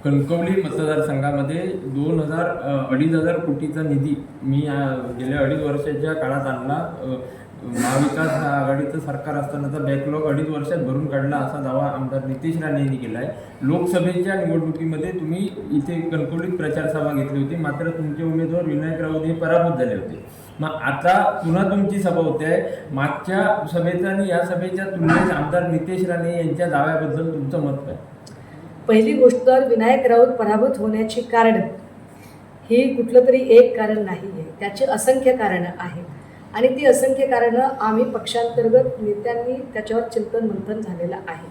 कणकवली मतदारसंघामध्ये 2,000 कोटीचा निधी मी गेल्या 2.5 वर्षाच्या काळात आणला. महाविकास आघाडीचं सरकार असतानाचा बॅकलॉग 2.5 वर्षात भरून काढला असा दावा आमदार नितेश राणे यांनी केला आहे. लोकसभेच्या निवडणुकीमध्ये तुम्ही इथे कणकवलीत प्रचार सभा घेतली होती, मात्र तुमचे उमेदवार विनायक राऊत हे पराभूत झाले होते. मग आता पुन्हा तुमची सभा होते आहे. मागच्या सभेचा आणि या सभेच्या तुलनेत आमदार नितेश राणे यांच्या दाव्याबद्दल तुमचं मत काय? पहिली गोष्ट तर विनायक राऊत पराभूत होण्याची कारण ही कुठलं तरी एक कारण नाही आहे, त्याची असंख्य कारणं आहेत आणि ती असंख्य कारणं आम्ही पक्षांतर्गत नेत्यांनी त्याच्यावर चिंतन मंथन झालेलं आहे.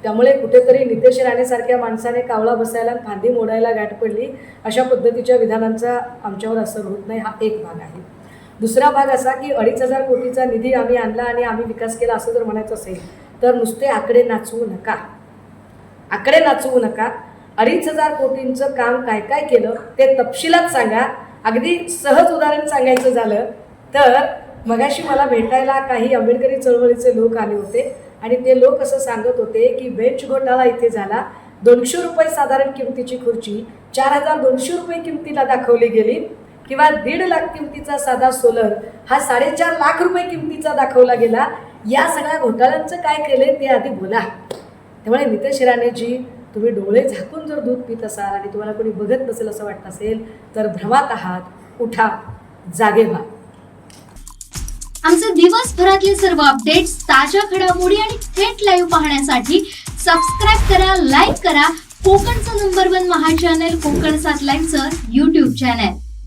त्यामुळे कुठेतरी नितेश राणेसारख्या माणसाने कावळा बसायला फांदी मोडायला गाठ पडली अशा पद्धतीच्या विधानांचा आमच्यावर असर होत नाही, हा एक भाग आहे. दुसरा भाग असा की 2,500 कोटीचा निधी आम्ही आणला आणि आम्ही विकास केला असं जर म्हणायचं असेल तर नुसते आकडे नाचवू नका. 2,500 कोटींचं काम काय काय केलं ते तपशिलात सांगा. अगदी सहज उदाहरण सांगायचं झालं तर मगाशी मला भेटायला काही आंबेडकरी चळवळीचे लोक आले होते आणि ते लोक असं सांगत होते की बेंच घोटाळा इथे झाला, 200 रुपये साधारण किमतीची खुर्ची 4,200 रुपये किमतीला दाखवली गेली किंवा 1.5 लाख किमतीचा साधा सोलर हा 4.5 लाख रुपये किमतीचा दाखवला गेला. या सगळ्या घोटाळ्यांचं काय केले ते आधी बोला. त्यामुळे नितेश राणेजी, तुम्ही डोळे झाकून जर दूध पित असाल आणि तुम्हाला कोणी बघत नसेल असं वाटत असेल तर भ्रमात आहात. उठा, जागे व्हा. आमचे दिवसभरातले सर्व अपडेट्स, ताज्या घडामोडी आणि थेट लाईव्ह पाहण्यासाठी सबस्क्राईब करा, लाईक करा कोकणचं नंबर 1 महा चॅनल कोकण 7 लाईव्हचं YouTube चॅनल.